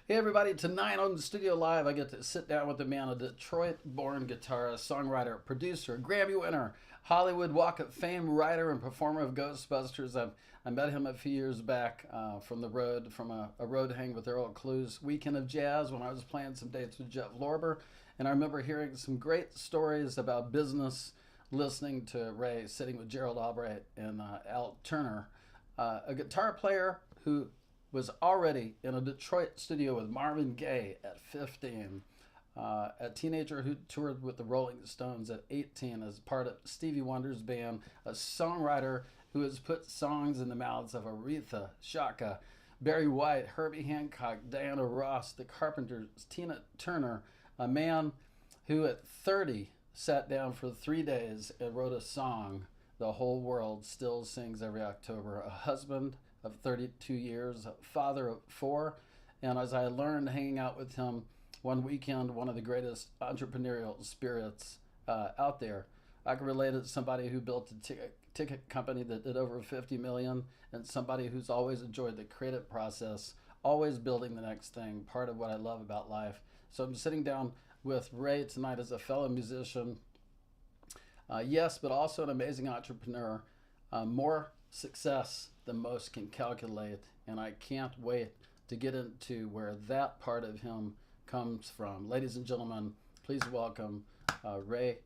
Hey everybody, tonight on the Studio Live, I get to sit down with a man, a Detroit-born guitarist, songwriter, producer, Grammy winner, Hollywood Walk of Fame writer, and performer of Ghostbusters. I met him a few years back from the road, from a road hang with Earl Clues Weekend of Jazz when I was playing some dates with Jeff Lorber. And I remember hearing some great stories about business, listening to Ray sitting with Gerald Albright and Al Turner, a guitar player who was already in a Detroit studio with Marvin Gaye at 15, a teenager who toured with the Rolling Stones at 18 as part of Stevie Wonder's band, a songwriter who has put songs in the mouths of Aretha, Chaka, Barry White, Herbie Hancock, Diana Ross, the Carpenters, Tina Turner, a man who at 30 sat down for 3 days and wrote a song the whole world still sings every October, a husband of 32 years, father of four. And as I learned hanging out with him one weekend, one of the greatest entrepreneurial spirits out there, I can relate it to somebody who built a ticket company that did over 50 million and somebody who's always enjoyed the creative process, always building the next thing, part of what I love about life. So I'm sitting down with Ray tonight as a fellow musician, yes, but also an amazing entrepreneur, more success than most can calculate, and I can't wait to get into where that part of him comes from. Ladies and gentlemen, please welcome Ray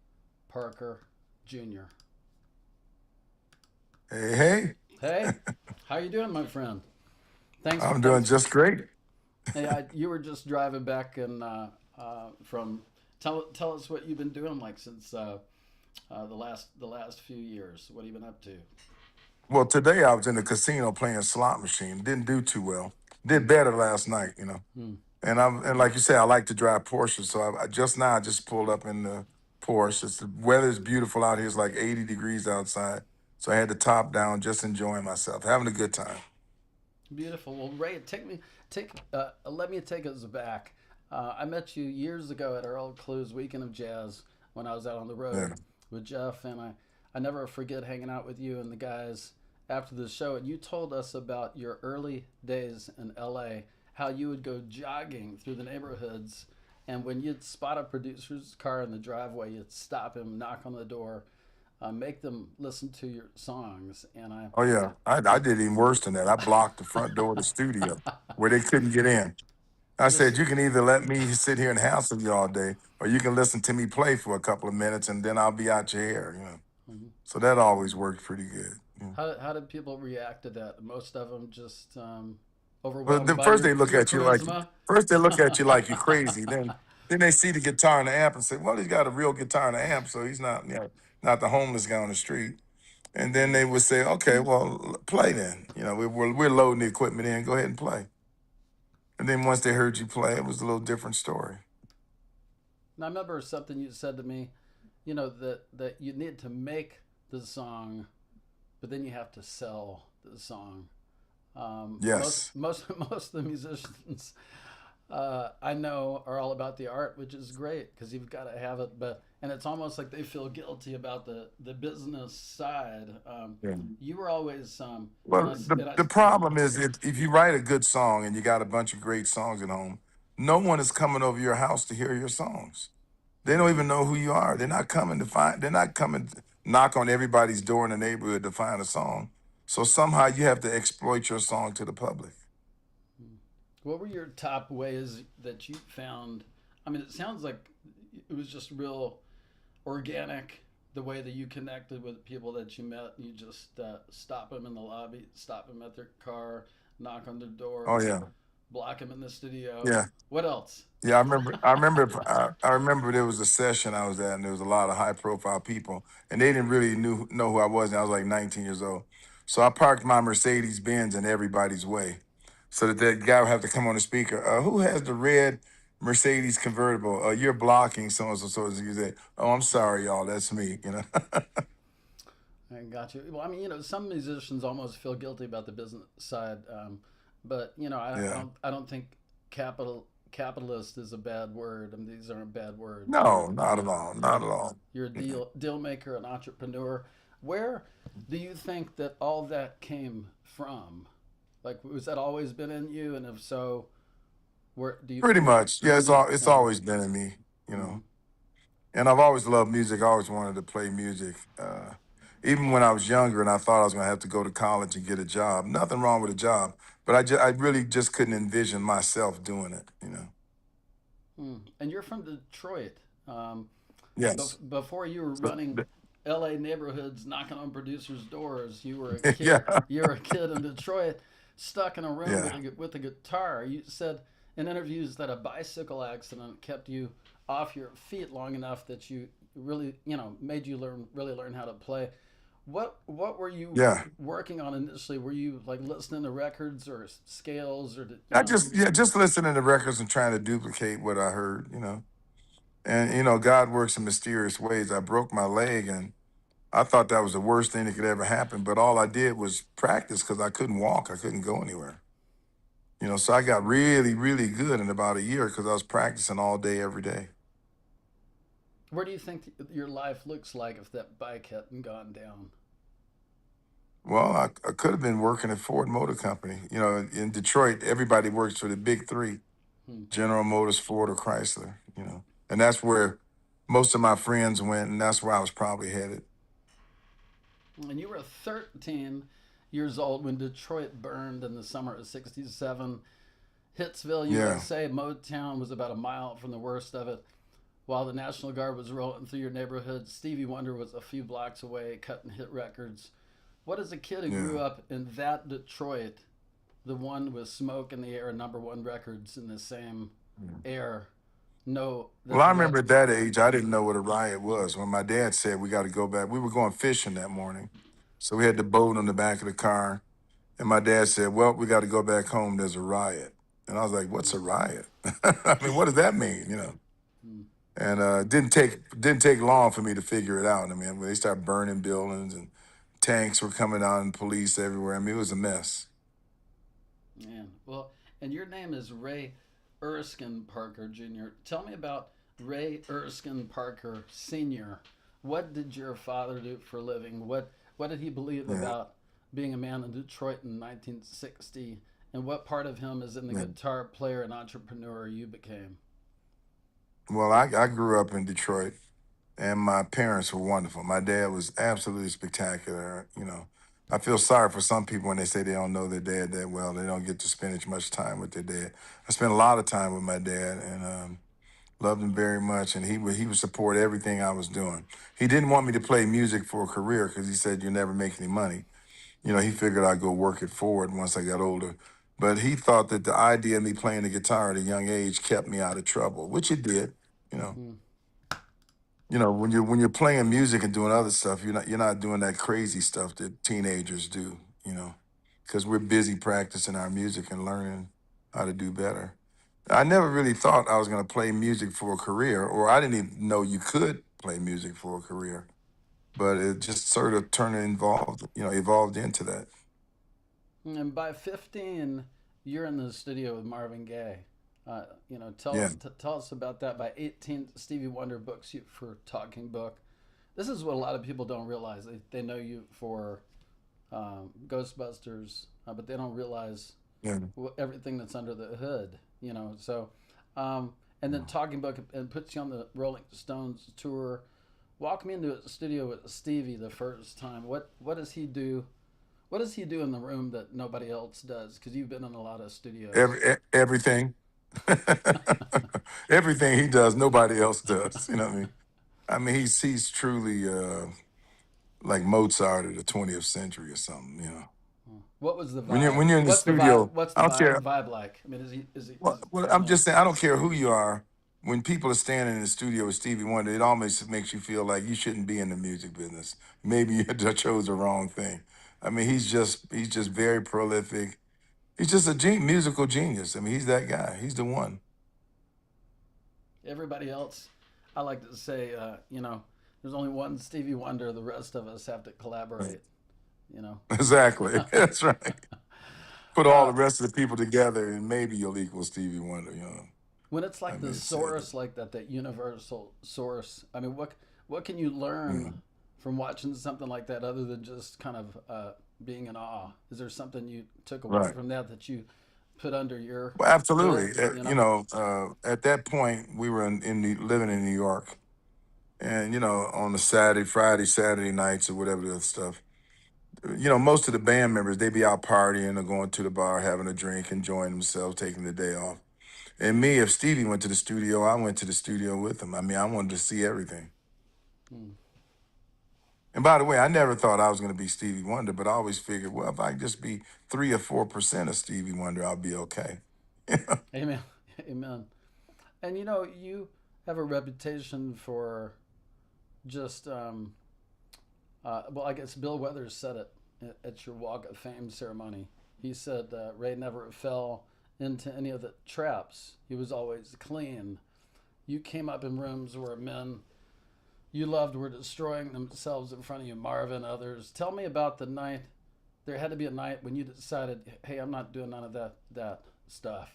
Parker Jr. Hey, hey, Hey, how you doing, my friend? Thanks, I'm doing thanks. just great. Hey, you were just driving back and from. Tell us what you've been doing like since the last few years. What have you been up to? Well, today I was in the casino playing slot machine. Didn't do too well. Did better last night. Hmm. And like you say, I like to drive Porsche. So I just pulled up in the Porsche. The weather's beautiful out here. It's like 80 degrees outside. So I had the top down, just enjoying myself, having a good time. Beautiful. Well, Ray, let me take us back. I met you years ago at Earl Clues Weekend of Jazz when I was out on the Yeah. road with Jeff, and I never forget hanging out with you and the guys after the show. And you told us about your early days in LA, how you would go jogging through the neighborhoods, and when you'd spot a producer's car in the driveway, you'd stop him, knock on the door, make them listen to your songs. And Oh, yeah. I did even worse than that. I blocked the front door of the studio where they couldn't get in. I said, just you can either let me sit here and hassle you all day, or you can listen to me play for a couple of minutes and then I'll be out your hair. Mhm. So that always worked pretty good. Yeah. How did people react to that? Most of them just Well, overwhelmed then by first they look your at you like charisma. you're crazy. Then they see the guitar and the amp and say, well, he's got a real guitar and an amp, so he's not the homeless guy on the street. And then they would say, okay, well, play then. We're loading the equipment in. Go ahead and play. And then once they heard you play, it was a little different story. And I remember something you said to me, that you need to make the song, but then you have to sell the song. Most Yes. most most of the musicians I know are all about the art, which is great because you've got to have it. But and it's almost like they feel guilty about the business side. Yeah. You were always Well, the problem is if you write a good song and you got a bunch of great songs at home, no one is coming over your house to hear your songs. They don't even know who you are. They're not coming to knock on everybody's door in the neighborhood to find a song. So somehow you have to exploit your song to the public. What were your top ways that you found? I mean, it sounds like it was just real organic, the way that you connected with people that you met. You just stop them in the lobby, stop them at their car, knock on their door, Oh yeah. block them in the studio. Yeah. What else? Yeah, I remember there was a session I was at, and there was a lot of high profile people, and they didn't really know who I was, and I was like 19 years old. So I parked my Mercedes Benz in everybody's way, so that guy would have to come on the speaker. Who has the red Mercedes convertible? You're blocking so and so. So you say, "Oh, I'm sorry, y'all. That's me." I got you. Well, I mean, some musicians almost feel guilty about the business side, but I Yeah. don't think capitalist is a bad word. I mean, these aren't bad words. No, not at all. Not at all. You're a deal maker, an entrepreneur. Where do you think that all that came from? Like, was that always been in you? And if so, Where do you Pretty where much. Yeah, where do you it's always been in me, you know. mm, And I've always loved music. I always wanted to play music. Even when I was younger and I thought I was going to have to go to college and get a job. Nothing wrong with a job, but I really just couldn't envision myself doing it, you know. and you're from Detroit. Um, Yes. before you were So, running L.A. neighborhoods, knocking on producers' doors, you were a kid. yeah. You were a kid in Detroit, stuck in a room Yeah. with a guitar. You said in interviews that a bicycle accident kept you off your feet long enough that you really, made you really learn how to play. What were you Yeah. working on initially? Were you like listening to records or scales or Just listening to records and trying to duplicate what I heard, you know. And God works in mysterious ways. I broke my leg and I thought that was the worst thing that could ever happen, but all I did was practice because I couldn't walk. I couldn't go anywhere. So I got really, really good in about a year because I was practicing all day, every day. where do you think your life looks like if that bike hadn't gone down? Well, I could have been working at Ford Motor Company. In Detroit, everybody works for the big three, Hmm. General Motors, Ford, or Chrysler, and that's where most of my friends went, and that's where I was probably headed. And you were 13 years old when Detroit burned in the summer of '67. Hitsville, Yeah, USA, Motown was about a mile from the worst of it. While the National Guard was rolling through your neighborhood, Stevie Wonder was a few blocks away cutting hit records. What is a kid who grew yeah. up in that Detroit, the one with Smoke in the Air and number one records in the same air, know Well, that I that remember at that age, I didn't know what a riot was. When my dad said we got to go back, we were going fishing that morning. So we had the boat on the back of the car. And my dad said, well, we got to go back home. There's a riot. And I was like, what's a riot? I mean, what does that mean? And didn't take long for me to figure it out. I mean, when they started burning buildings and tanks were coming out and police everywhere. I mean, it was a mess. Man, well, and your name is Ray Erskine Parker Jr. Tell me about Ray Erskine Parker Sr. What did your father do for a living? What did he believe Yeah. about being a man in Detroit in 1960? And what part of him is in the Yeah. guitar player and entrepreneur you became? Well, I grew up in Detroit and my parents were wonderful. My dad was absolutely spectacular. I feel sorry for some people when they say they don't know their dad that well. They don't get to spend as much time with their dad. I spent a lot of time with my dad and loved him very much. And he would support everything I was doing. He didn't want me to play music for a career because he said you'll never make any money. He figured I'd go work at Ford once I got older. But he thought that the idea of me playing the guitar at a young age kept me out of trouble, which it did. You know, Hmm. when you're playing music and doing other stuff, you're not doing that crazy stuff that teenagers do. Because we're busy practicing our music and learning how to do better. I never really thought I was going to play music for a career, or I didn't even know you could play music for a career. But it just sort of evolved into that. And by 15, you're in the studio with Marvin Gaye. Yeah. Tell us about that. By 18, Stevie Wonder books you for Talking Book. This is what a lot of people don't realize. They know you for Ghostbusters, but they don't realize Yeah. everything that's under the hood. So and then Talking Book and puts you on the Rolling Stones tour. Walk me into a studio with Stevie the first time. What does he do? What does he do in the room that nobody else does? Because you've been in a lot of studios. Everything. Everything he does, nobody else does. You know what I mean? I mean, he's truly like Mozart of the 20th century or something. What was the When you're vibe? when you're in the What's the vibe? studio, What's I the don't care. vibe like? I mean, is he Well, I'm personal? just saying, I don't care who you are. When people are standing in the studio with Stevie Wonder, it almost makes you feel like you shouldn't be in the music business. Maybe you chose the wrong thing. I mean, he's just very prolific. He's just a musical genius. I mean, he's that guy. He's the one. Everybody else, I like to say, there's only one Stevie Wonder. The rest of us have to collaborate. You know. Exactly. That's right. Put all the uh, rest of the people together, and maybe you'll equal Stevie Wonder. when it's I like the mean, it's sad. source, like that universal source. I mean, what can you Yeah. learn from watching something like that, other than just kind of being in awe? Is there something you took away Right. from that you put under your Well, hood, absolutely. you You know? know, at that point, we were living in New York, and you know, on the Friday, Saturday nights, or whatever the stuff. You know, most of the band members they be out partying or going to the bar, having a drink, enjoying themselves, taking the day off. And me, if Stevie went to the studio, I went to the studio with him. I mean, I wanted to see everything. Hmm. And by the way, I never thought I was going to be Stevie Wonder, but I always figured, well, if I just be 3 or 4% of Stevie Wonder, I'll be okay. Amen. Amen. And you know, you have a reputation for just, well, I guess Bill Weathers said it at your Walk of Fame ceremony. He said Ray never fell into any of the traps. He was always clean. You came up in rooms where men you loved were destroying themselves in front of you, Marvin, others. Tell me about the night. There had to be a night when you decided, hey, I'm not doing none of that stuff.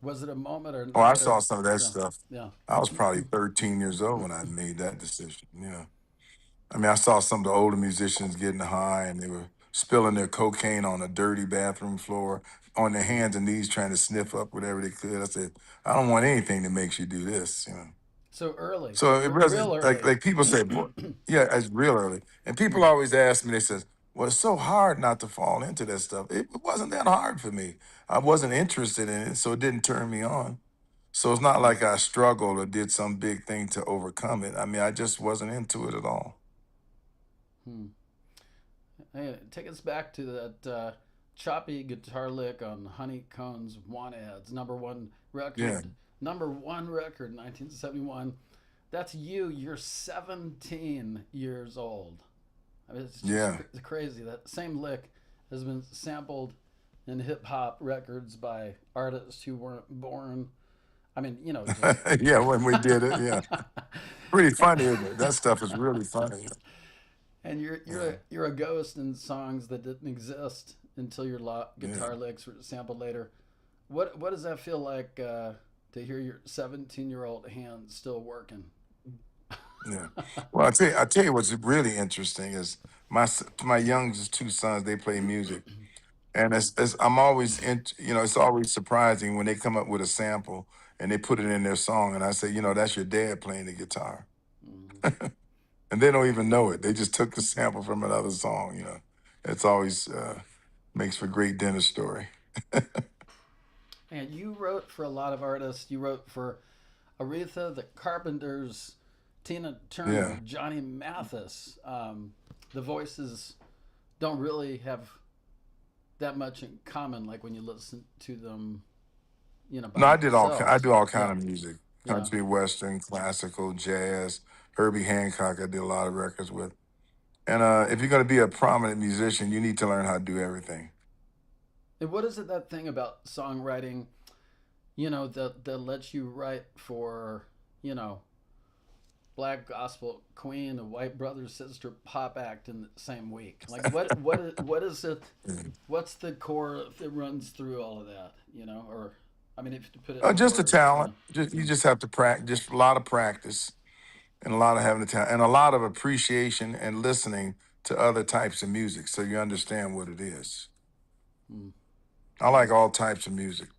Was it a moment or a Oh, I night or saw some of that yeah, stuff. yeah. I was probably 13 years old when I made that decision. Yeah. I mean, I saw some of the older musicians getting high and they were spilling their cocaine on a dirty bathroom floor on their Mm. hands and knees trying to sniff up whatever they could. I said, I don't want anything that makes you do this, you know. So early, So it real wasn't like early. people say, boy, yeah, it's real early. And people Mm, always ask me, they says, well, it's so hard not to fall into that stuff. It wasn't that hard for me. I wasn't interested in it, so it didn't turn me on. So it's not mm, like I struggled or did some big thing to overcome it. I mean, I just wasn't into it at all. mm. Hey, take us back to that choppy guitar lick on Honey Cone's Want Ads, Yeah, number one record, 1971. That's you. You're 17 years old. I mean, it's just yeah, crazy. That same lick has been sampled in hip hop records by artists who weren't born. I mean, just. yeah. When we did it, yeah, pretty funny, isn't it? That stuff is really funny. And you're you're Yeah, a, you're a ghost in songs that didn't exist until your yeah, guitar licks were sampled later. What does that feel like to hear your 17-year-old hands still working? yeah. Well, I tell you what's really interesting is my youngest two sons. They play music. And I'm always you know, it's always surprising when they come up with a sample and they put it in their song. And I say, you know, that's your dad playing the guitar. Mhm. And they don't even know it. They just took the sample from another song, you know. It's always makes for great dinner story. And you wrote for a lot of artists. You wrote for Aretha, the Carpenters, Tina Turner, Yeah. Johnny Mathis. The voices don't really have that much in common, like when you listen to them, by No, I themselves. do all Yeah, kind of music. yeah. Country, western, classical, jazz, Herbie Hancock I did a lot of records with. And if you're gonna be a prominent musician, you need to learn how to do everything. And what is it that thing about songwriting, that lets you write for, you know, black gospel queen, a white brother sister pop act in the same week? Like what is it? What's the core that runs through all of that? Or I mean, if you put it into Just a words, talent. Just you Mm, just have to practice. Just a lot of practice and a lot of having the talent and a lot of appreciation and listening to other types of music so you understand what it is. mm, I mm. like all types of music.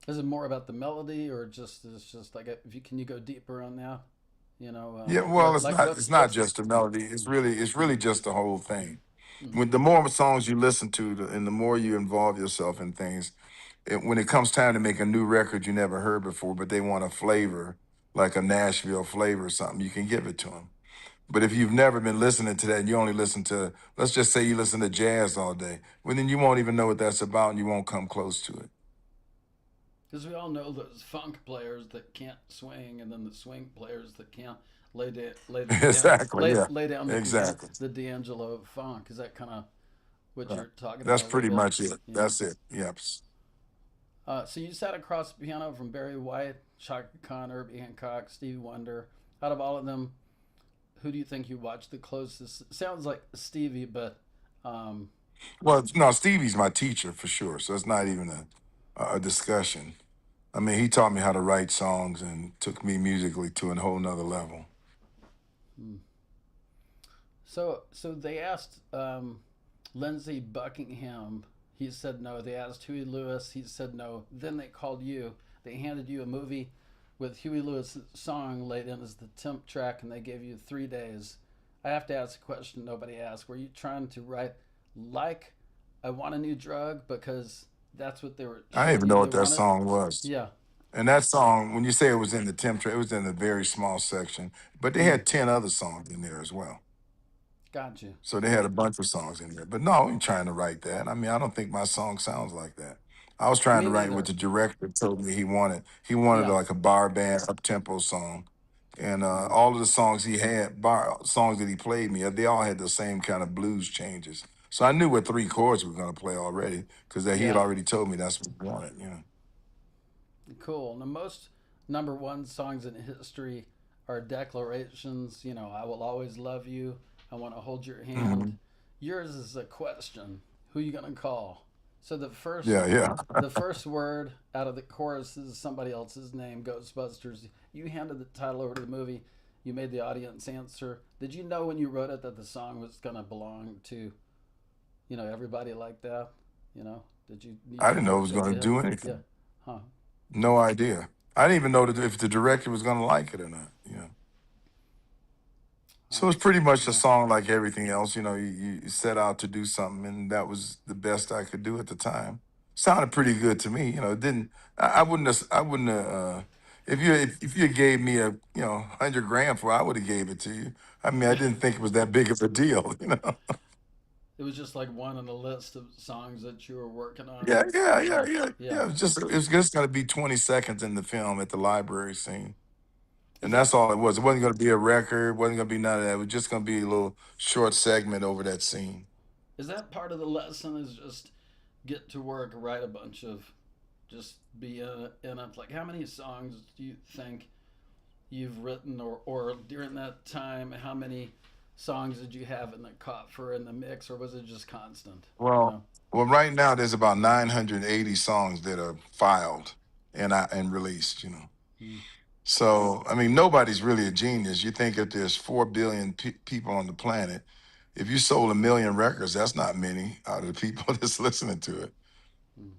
Is it more about the melody, or just it's just like if you can you go deeper on that? Yeah, well, What like it's what's not what's just the melody. It's really just the whole thing. mm, When the more songs you listen to, and the more you involve yourself in things, when it comes time to make a new record you never heard before, but they want a flavor like a Nashville flavor or something, you can give it to them. But if you've never been listening to that and you only listen to, let's just say you listen to jazz all day, well, then you won't even know what that's about and you won't come close to it. because we all know those funk players that can't swing, and then the swing players that can't Exactly. Yeah. lay down Exactly. the D'Angelo funk. Is that kind of what Right. you're talking That's about a little pretty bit? much it. Yeah. That's it. Yep. So you sat across the piano from Barry White, Chaka Khan, Herbie Hancock, Stevie Wonder. Out of all of them, who do you think you watched the closest? Sounds like Stevie, but um, Well, no, Stevie's my teacher for sure. So it's not even a discussion. I mean, he taught me how to write songs and took me musically to a whole nother level. hmm. So they asked Lindsey Buckingham, He said no. They asked Huey Lewis. He said no. Then they called you. They handed you a movie with Huey Lewis' song laid in as the temp track, and they gave you 3 days. I have to ask a question nobody asked. Were you trying to write like I Want a New Drug because that's what they were I didn't showing even you know they what that wanted? song was. Yeah. And that song, when you say it was in the temp track, it was in a very small section. But they Mm, had 10 other songs in there as well. got you. So they had a bunch of songs in there. But no, I wasn't trying to write that. I mean, I don't think my song sounds like that. I was trying Me to write what neither. the director told me he wanted. He wanted Yeah. like a bar band up tempo song. And all of the songs he had, bar songs that he played me, they all had the same kind of blues changes. So I knew what three chords we were going to play already because he had Yeah. already told me that's what he wanted. Cool. The most number one songs in history are declarations. I will always love you. I want to hold your hand. Mhm. Yours is a question. Who you gonna call? So the first Yeah, yeah. the first word out of the chorus is somebody else's name. Ghostbusters. You handed the title over to the movie. You made the audience answer. Did you know when you wrote it that the song was gonna belong to everybody like that? Did you I didn't know know it that was they'd going be to hit? do Yeah. anything. Huh. No idea. I didn't even know that if the director was going to like it or not. So it's pretty much a Yeah. song like everything else. You set out to do something, and that was the best I could do at the time. Sounded pretty good to me. It didn't. I wouldn't have. I wouldn't have. If you gave me a 100 grand for it, I would have gave it to you. I mean, I didn't think it was that big of a deal. It was just like one on the list of songs that you were working on. Yeah, yeah, yeah, Yeah, yeah, yeah. yeah. It was just going to be 20 seconds in the film at the library scene. Is And that that's all it was. It wasn't going to be a record. Wasn't going to be none of that. It was just going to be a little short segment over that scene. is that part of the lesson? Is just get to work, write a bunch of, just be in it. Like, how many songs do you think you've written, or during that time, how many songs did you have in the coffer in the mix, or was it just constant? You Well, know. well, right now there's about 980 songs that are filed and released. Mm. So I mean, nobody's really a genius. You think if there's 4 billion people on the planet, if you sold a million records, that's not many out of the people that's listening to it. Mm.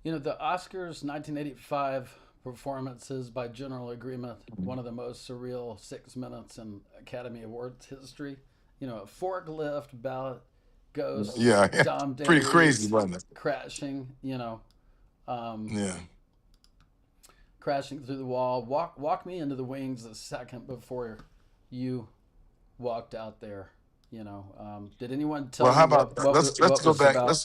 The Oscars 1985 performances, by general agreement, one of the most surreal 6 minutes in Academy Awards history. A forklift, ballot, ghosts, Yeah, Dom pretty crazy, DeLuise wasn't it? crashing, um, Yeah. crashing through the wall. Walk me into the wings a second before you walked out there. Did anyone tell Well, how you about let's what go was back. about?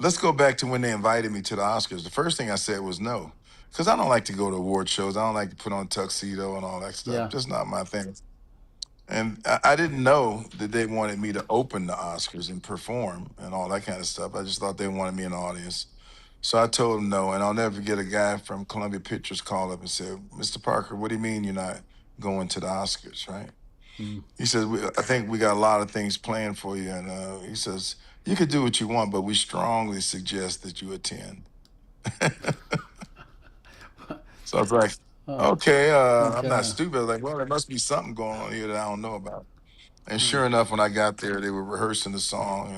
Let's go back to when they invited me to the Oscars. The first thing I said was no, because I don't like to go to award shows. I don't like to put on tuxedo and all that stuff. Yeah. Just not my thing. And I didn't know that they wanted me to open the Oscars and perform and all that kind of stuff. I just thought they wanted me in the audience. So I told them no. And I'll never forget a guy from Columbia Pictures called up and said, "Mr. Parker, what do you mean you're not going to the Oscars, right?" Mm. He says, I think we got a lot of things planned for you. And he says, you could do what you want, but we strongly suggest that you attend. So I was like, Oh, okay, I'm not okay. stupid. Like, well, there must be something going on here that I don't know about. And Hmm. sure enough, when I got there, they were rehearsing the song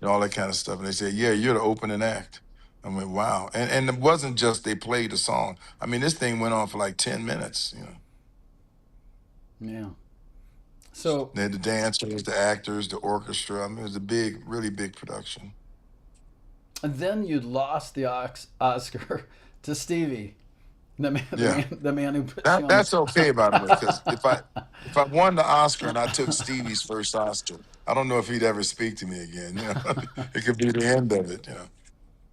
and all that kind of stuff. And they said, yeah, you're the opening act. I went, wow. And it wasn't just they played the song. I mean, this thing went on for like 10 minutes. Yeah. So, They had the dancers, the actors, the orchestra. I mean, it was a big, really big production. and then you lost the Oscar to Stevie, the man, the Yeah. man, the man who put you That on the. that's okay, by the way, because if I won the Oscar and I took Stevie's first Oscar, I don't know if he'd ever speak to me again. It could be the end of it.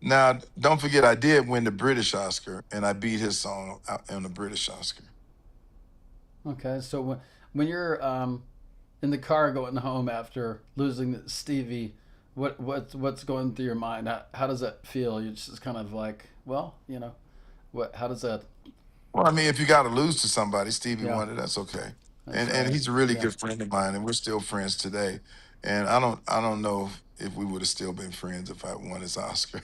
Now, don't forget, I did win the British Oscar, and I beat his song out on the British Oscar. Okay, so when you're in the car going home after losing Stevie, what's going through your mind? How does that feel? You're just kind of like, well, what? How does that? Well, I mean, if you got to lose to somebody, Stevie Yeah, won it. That's okay, that's and right. he's a really Yeah. good friend of mine, and we're still friends today. And I don't know if we would have still been friends if I won his Oscar.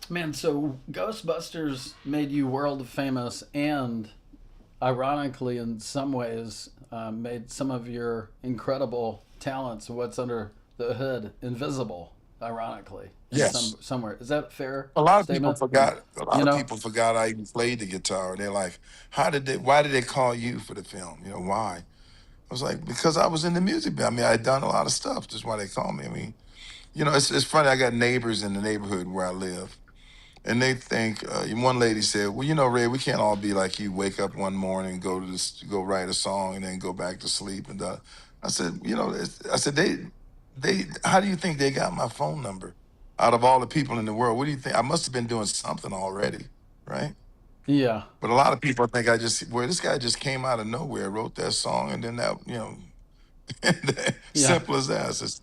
Man, so Ghostbusters made you world famous, and ironically, in some ways, made some of your incredible talents, what's under the hood, invisible, ironically, in Yes. somewhere. Is that a fair A lot of people statement? And forgot. A you lot of know, people forgot I even played the guitar. They're like, "How did they? Why did they call you for the film? You know why?" I was like, "Because I was in the music band. I mean, I had done a lot of stuff. That's why they called me. I mean, it's funny. I got neighbors in the neighborhood where I live, and they think. One lady said, "Well, Ray, we can't all be like you. Wake up one morning, go to this, go write a song, and then go back to sleep." And I said, I said they. How do you think they got my phone number? Out of all the people in the world, what do you think? I must have been doing something already, right? yeah, But a lot of people think well, this guy just came out of nowhere, wrote that song, and then yeah, simple as that. It's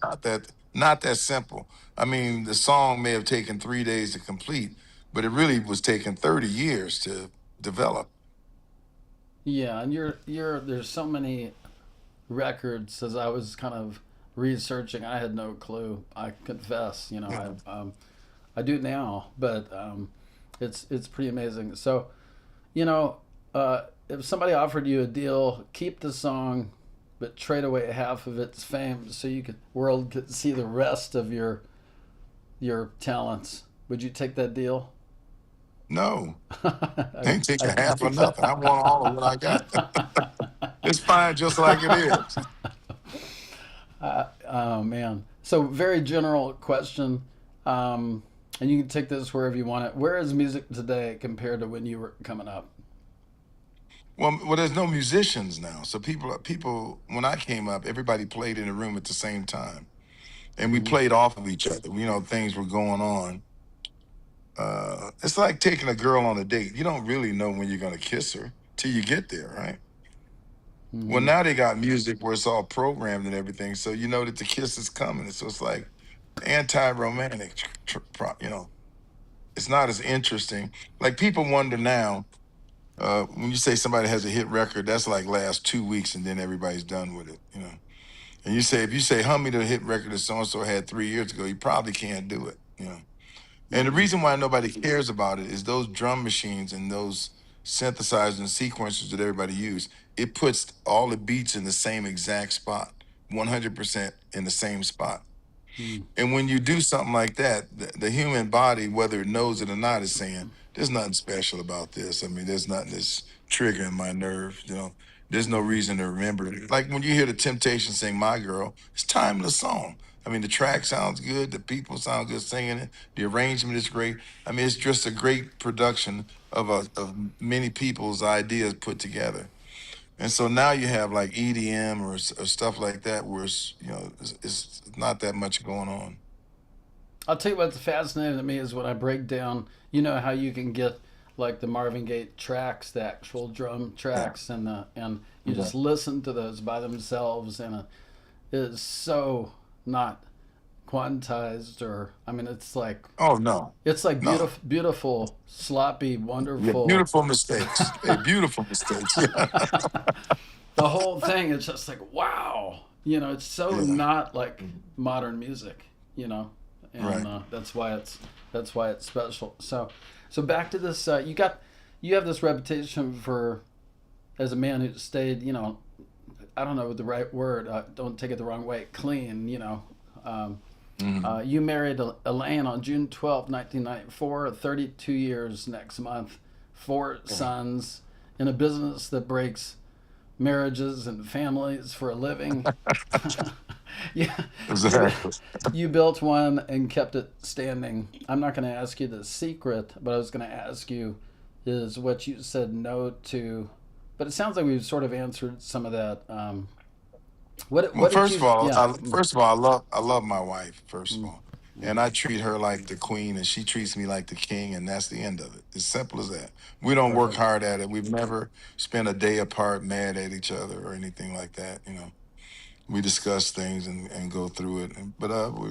not that simple. I mean, the song may have taken 3 days to complete, but it really was taking 30 years to develop. yeah. And there's so many records. As I was kind of researching, I had no clue. I confess, Yeah. I do now, but it's pretty amazing. So you know, if somebody offered you a deal, keep the song, but trade away half of its fame so world could see the rest of your talents, would you take that deal? No, I, ain't I taking didn't half or think so. nothing. I want all of what I got. It's fine just like it is. Oh man. So very general question, and you can take this wherever you want it. Where is music today compared to when you were coming up? Well, there's no musicians now, so people. When I came up, everybody played in the room at the same time, and we Hmm. played off of each other. Things were going on. It's like taking a girl on a date. You don't really know when you're gonna kiss her till you get there, right? Well, Hmm. now they got music where it's all programmed and everything, so you know that the kiss is coming. So it's like anti-romantic. It's not as interesting. Like people wonder now when you say somebody has a hit record, that's like last 2 weeks and then everybody's done with it. And if you say, hum me the hit record that so and so had 3 years ago, you probably can't do it. And the Hmm. reason why nobody cares about it is those drum machines and those synthesizers and sequencers that everybody use, it puts all the beats in the same exact spot, 100% in the same spot. Hmm. And when you do something like that, the human body, whether it knows it or not, is saying, there's nothing special about this. I mean, there's nothing that's triggering my nerve. There's no Hmm. reason to remember it. Like when you hear the Temptation sing My Girl, it's a timeless song. I mean, the track sounds good, the people sound good singing it, the arrangement is great. I mean, it's just a great production of many people's ideas put together. And so now you have like EDM or stuff like that where it's not that much going on. I'll tell you what's fascinating to me is when I break down, how you can get like the Marvin Gaye tracks, the actual drum Yeah. tracks, and you Yeah. just listen to those by themselves, and it is so not quantized, or I mean, Oh no, it's like no. beautiful, sloppy, Yeah, wonderful. beautiful mistakes. Beautiful mistakes. The whole thing is just like wow, it's so Yeah. not like modern music, you know, and Right. that's why it's special. So back to this, you have this reputation for as a man who stayed, I don't know the right word, don't take it the wrong way, clean, um, Hmm. you married Elaine on June 12th, 1994, 32 years next month, four Yeah. sons, in a business that breaks marriages and families for a living. Yeah, you Exactly. you built one and kept it standing. I'm not going to ask you the secret, but I was going to ask you is what you said no to. But it sounds like we've sort of answered some of that. Well, What did first of you? all, Yeah. I love my wife. First of Mm, all, mm, and I treat her like the queen, and she treats me like the king, and that's the end of it. As simple as that. We don't work perfect. hard at it. We've never spent a day apart, mad at each other, or anything like that. We discuss things and go through it. But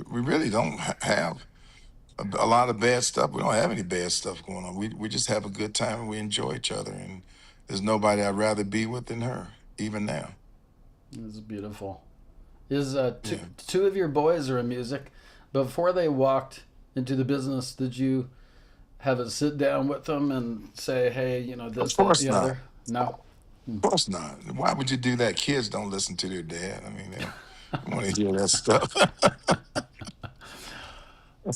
we really don't have a lot of bad stuff. We don't have any bad stuff going on. We just have a good time and we enjoy each other. And there's nobody I'd rather be with than her, even now. It's beautiful. Is Yeah. two of your boys are in music. Before they walked into the business, did you have a sit down with them and say, hey, Of this, that, course the not. other? No. Of course not. Why would you do that? Kids don't listen to their dad. I mean, I want to hear that stuff.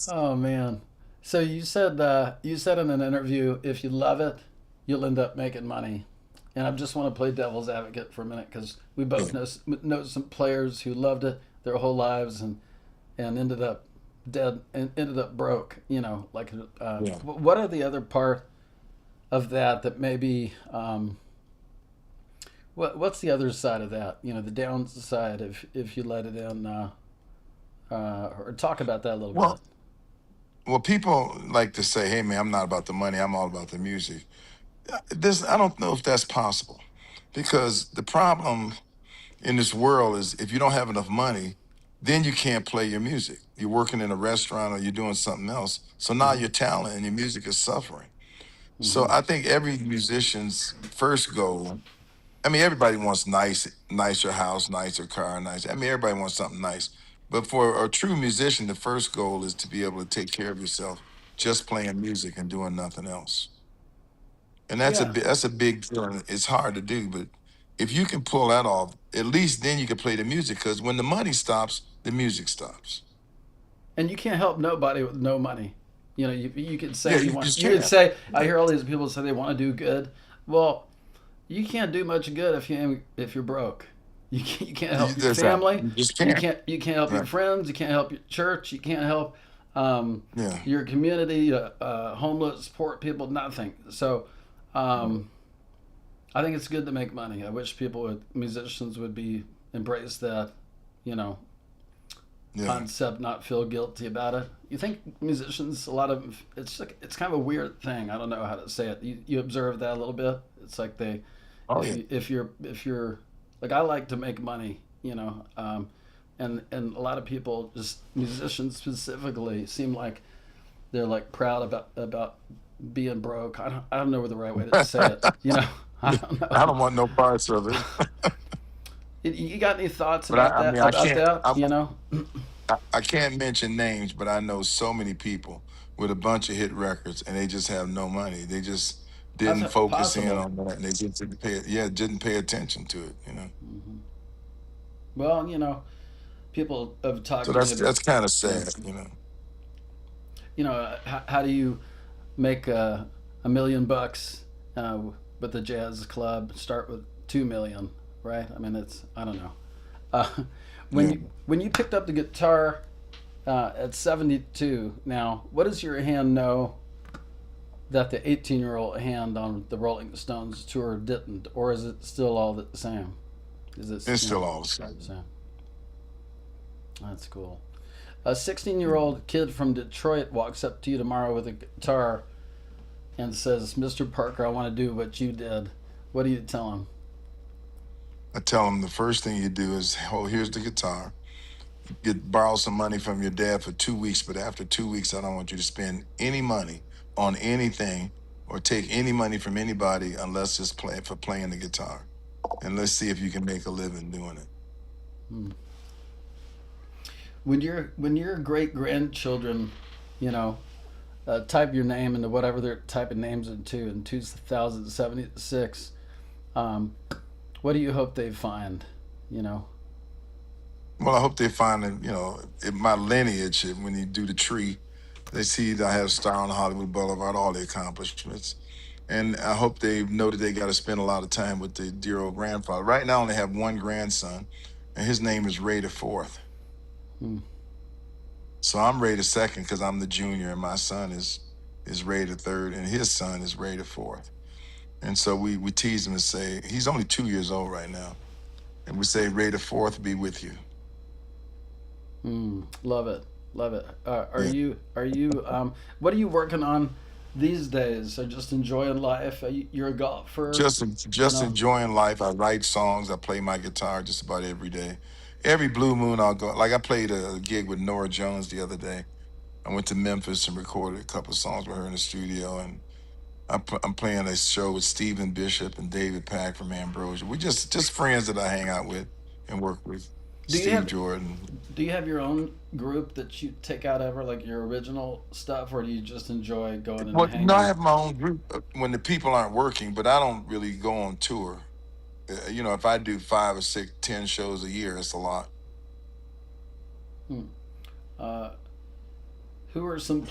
Oh man. So you said in an interview, if you love it, you'll end up making money. And I just want to play devil's advocate for a minute because we both Yeah. know some players who loved it their whole lives and ended up dead and ended up broke. You know, like Yeah. what are the other part of that that maybe what's the other side of that? You know, the downside if you let it in, or talk about that a little bit. Well, well, people like to say, "Hey, man, I'm not about the money. I'm all about the music." This, I don't know if that's possible, because the problem in this world is if you don't have enough money, then you can't play your music. You're working in a restaurant or you're doing something else. So now Hmm. your talent and your music is suffering. So Hmm. I think every musician's first goal, I mean, everybody wants nicer house, nicer car, nice. I mean, everybody wants something nice. But for a true musician, the first goal is to be able to take care of yourself, just playing music and doing nothing else. And Yeah, that's a big deal. And it's hard to do, but if you can pull that off, at least then you can play the music. Because when the money stops, the music stops. and you can't help nobody with no money. You know, you could say Yeah, you you want. just You could can't. say I Yeah, hear all these people say they want to do good. Well, you can't do much good if you're broke. You can't help your that's that. family. You just can't. You can't help your Right. friends. You can't help your church. You can't help Yeah. your community, homeless, poor people. Nothing. So I think it's good to make money. I wish musicians would be embrace that. You know, Yeah. concept, not feel guilty about it. You think musicians, a lot of it's kind of a weird thing. I don't know how to say it. You observe that a little bit. It's like they, Oh yeah. if you're like I like to make money, and a lot of people, just musicians specifically, seem like they're like proud about being broke. I don't know the right way to say it. You know, I don't I know. don't want no parts of it. You got any thoughts But about I that? mean, About that? You know? I can't mention names, but I know so many people with a bunch of hit records, and they just have no money. They just How's didn't that focus in possible? on that, and they just didn't pay. Yeah, didn't pay attention to it. Hmm. Well, people have So talked to me that's about, kind of yeah, sad. how do you make $1 million with the jazz club? Start with 2 million, right? I mean, it's I don't know. Uh, Yeah. when you picked up the guitar at 72, now what does your hand know that the 18-year-old hand on the Rolling Stones tour didn't, or is it still all the same? Is it It's still all the same. same? That's cool. A 16-year-old kid from Detroit walks up to you tomorrow with a guitar and says, "Mr. Parker, I want to do what you did." What do you tell him? I tell them the first thing you do is, oh, here's the guitar. Borrow some money from your dad for 2 weeks, but after 2 weeks, I don't want you to spend any money on anything or take any money from anybody unless it's playing the guitar. And let's see if you can make a living doing it. Hmm. When your great grandchildren, you know, type your name into whatever they're typing names into in 2076, um, what do you hope they find? You know. Well, I hope they find that, in my lineage, when you do the tree, they see that I have a star on Hollywood Boulevard, all the accomplishments. And I hope they know that they got to spend a lot of time with the dear old grandfather. Right now, I only have one grandson, and his name is Ray the Fourth. Hmm. So I'm Ray the Second because I'm the junior, and my son is Ray the Third, and his son is Ray the Fourth. And so we tease him and say he's only 2 years old right now, and we say Ray the Fourth be with you. Mm, love it, love it. Yeah. Are you what are you working on these days? Are just enjoying life? You're a golfer, you Just know. enjoying life. I write songs. I play my guitar just about every day. Every blue moon I'll go. Like I played a gig with Nora Jones the other day. I went to Memphis and recorded a couple of songs with her in the studio, and I'm playing a show with Stephen Bishop and David Pack from Ambrosia. We just friends that I hang out with and work with. Do you Steve have Jordan. do you have your own group that you take out ever, like your original stuff, or do you just enjoy going and Well, no, I hanging? have my own group when the people aren't working, but I don't really go on tour. If I do 5 or 6, 10 shows a year, it's a lot. Hmm. Uh, who are some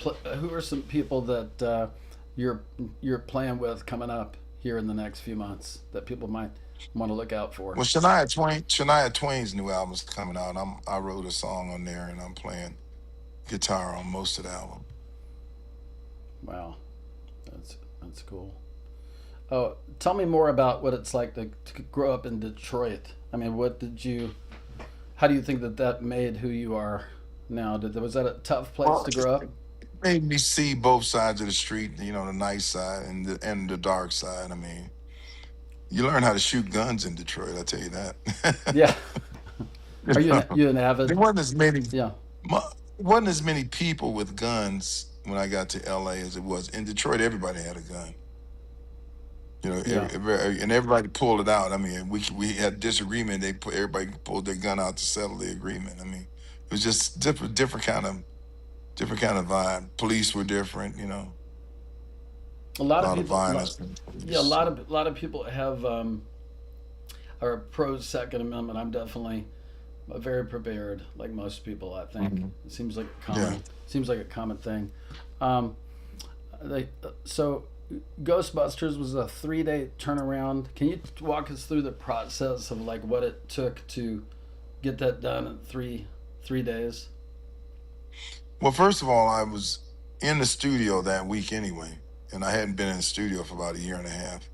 people that you're you're playing with coming up here in the next few months that people might want to look out for? Well, Shania Twain's new album's coming out. I wrote a song on there, and I'm playing guitar on most of the album. Wow, that's cool. Oh, tell me more about what it's like to grow up in Detroit. I mean, what did you? How do you think that that made who you are now? Was that a tough place Well, to grow up? it made me see both sides of the street. You know, the nice side and the dark side. I mean, you learn how to shoot guns in Detroit. I tell you that. Yeah. You Are know, you an there avid? wasn't as many Yeah. mu- wasn't as many people with guns when I got to LA as it was in Detroit. Everybody had a gun. You know, Yeah. and everybody pulled it out. I mean, we had disagreement. Everybody pulled their gun out to settle the agreement. I mean, it was just different kind of vibe. Police were different. You know, A a lot of lot of people. violence from the Yeah, police. a lot of people have are pro Second Amendment. I'm definitely very prepared, like most people. I think Mhm. it Yeah. seems like a common thing. Um, so Ghostbusters was a 3 day turnaround. Can you walk us through the process of like what it took to get that done in three days? Well, first of all, I was in the studio that week anyway, and I hadn't been in the studio for about a year and a half.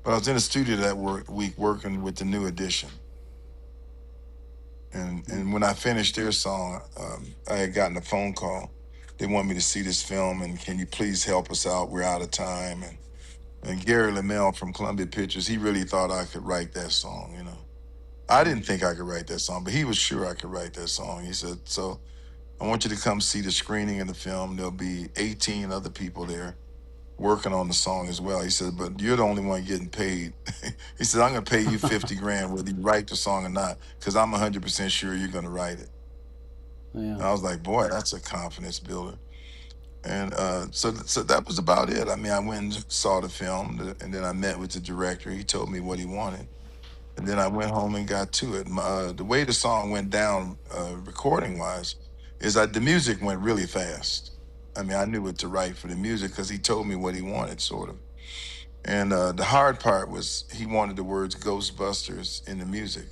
But I was in the studio that week working with the new edition. And when I finished their song, I had gotten a phone call. They want me to see this film, and can you please help us out? We're out of time. And Gary Lamel from Columbia Pictures, he really thought I could write that song. You know, I didn't think I could write that song, but he was sure I could write that song. He said, "So I want you to come see the screening of the film. There'll be 18 other people there working on the song as well." He said, "But you're the only one getting paid." He said, "I'm gonna pay you 50 grand whether you write the song or not, because I'm 100% sure you're gonna write it." Yeah. And I was like, "Boy, that's a confidence builder." And so that was about it. I mean, I went and saw the film, and then I met with the director. He told me what he wanted, and then I went home and got to it. The way the song went down, recording wise, is that the music went really fast. I mean, I knew what to write for the music because he told me what he wanted, sort of. And the hard part was he wanted the words Ghostbusters in the music.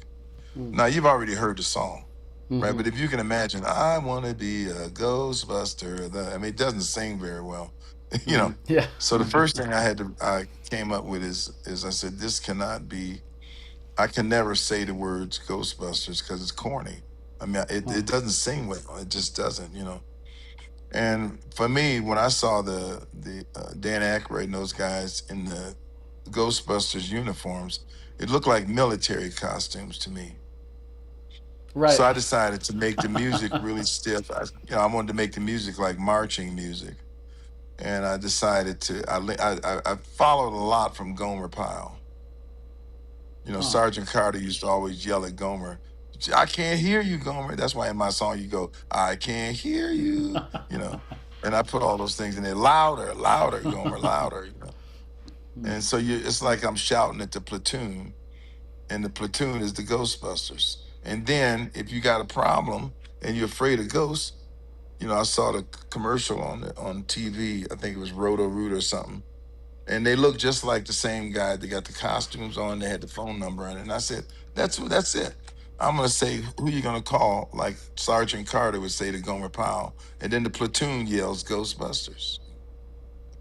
Mm. Now, you've already heard the song, right? Mm-hmm. But if you can imagine, I want to be a Ghostbuster, I mean, it doesn't sing very well, you Mm-hmm. know. Yeah. So the first thing I came up with is I said, this cannot be, I can never say the words Ghostbusters because it's corny. I mean, Huh. it doesn't sing well. It just doesn't, you know. And for me, when I saw the Dan Aykroyd and those guys in the Ghostbusters uniforms, it looked like military costumes to me. So Right. I decided to make the music really stiff. I wanted to make the music like marching music, and I decided to. I followed a lot from Gomer Pyle. You know, Huh. Sergeant Carter used to always yell at Gomer, "I can't hear you, Gomer." That's why in my song you go, "I can't hear you." You know, and I put all those things in there, louder, louder, Gomer, louder. You know, Hmm. and so it's like I'm shouting at the platoon, and the platoon is the Ghostbusters. And then if you got a problem and you're afraid of ghosts, you know, I saw the commercial on TV. I think it was Roto Root or something, and they looked just like the same guy. They got the costumes on. They had the phone number on it, and I said, That's it. I'm gonna say who you gonna call, like Sergeant Carter would say to Gomer Powell, and then the platoon yells Ghostbusters.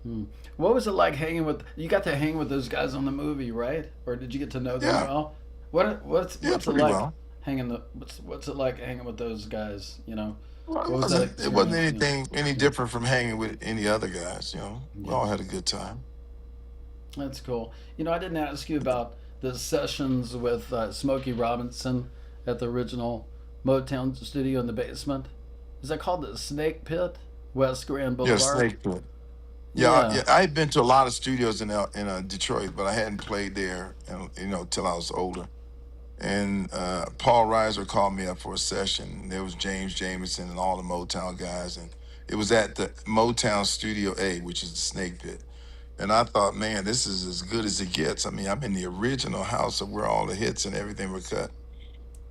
Hmm. What was it like hanging with? You got to hang with those guys on the movie, right? Or did you get to know them Yeah, well? yeah, What's it pretty like well. what's it like hanging with those guys? You know, Well, what was that it wasn't experience? You know, anything any yeah, different from hanging with any other guys. You know, we yeah, all had a good time. that's cool. You know, I didn't ask you about the sessions with Smokey Robinson at the original Motown studio in the basement. Is that called the Snake Pit, West Grand Yeah, Boulevard? Snake Pit. Yeah, Yeah. yeah. I had been to a lot of studios in Detroit, but I hadn't played there, you know, till I was older. And Paul Reiser called me up for a session. There was James Jamerson and all the Motown guys, and it was at the Motown Studio A, which is the Snake Pit. And I thought, man, this is as good as it gets. I mean, I'm in the original house of where all the hits and everything were cut.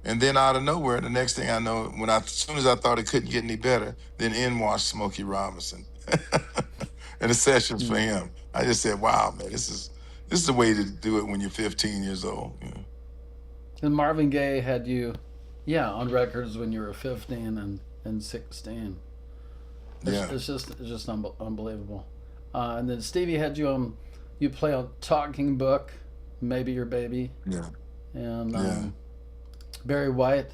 And then out of nowhere, the next thing I know, as soon as I thought it couldn't get any better, then in walked Smokey Robinson, and the sessions for him. I just said, "Wow, man, this is the way to do it when you're 15 years old." You know? And Marvin Gaye had you, yeah, on records when you were 15 and 16. Yeah, It's just unbelievable. And then Stevie had you on. You play on Talking Book, Maybe Your Baby, yeah, and yeah, Barry White.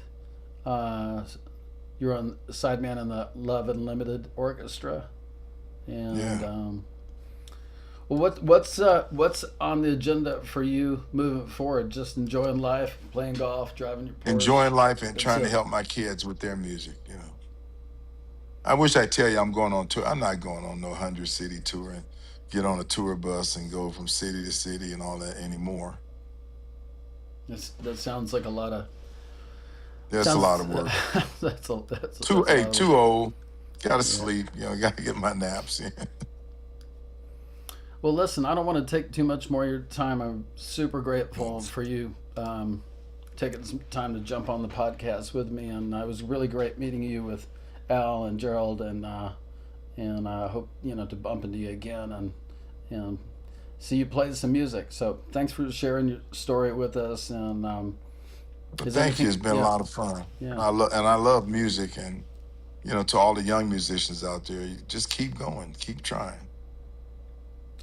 You're on sideman in the Love Unlimited Orchestra, and yeah. well, what's on the agenda for you moving forward? Just enjoying life, playing golf, driving your Porsche. Enjoying life and That's trying to it. help my kids with their music. You know, I wish I tell you I'm going on tour. I'm not going on no 100-city tour and get on a tour bus and go from city to city and all that anymore. That sounds like a lot of That's a lot sounds. of work. That's a lot of Too work. old. Gotta Yeah. sleep. You know, gotta get my naps in. Well, listen, I don't want to take too much more of your time. I'm super grateful for you taking some time to jump on the podcast with me, and it was really great meeting you with Al and Gerald, and I hope to bump into you again and see you play some music. So thanks for sharing your story with us, and But is thank you. It's anything? been a Yeah, lot of fun. yeah. I love music, and to all the young musicians out there, you just keep going, keep trying.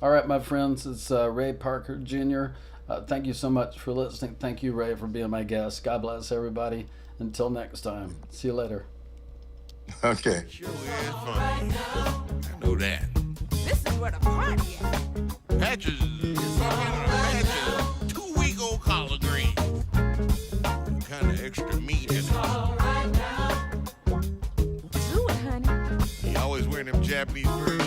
All right, my friends, it's Ray Parker Jr. Thank you so much for listening. Thank you, Ray, for being my guest. God bless everybody. Until next time, see you later. Okay. Sure is fun. I know that. This is where the party at. Patches is patches. 2-week-old collard green. Kind of extra meat in it. Do it, honey. He always wearing them Japanese bird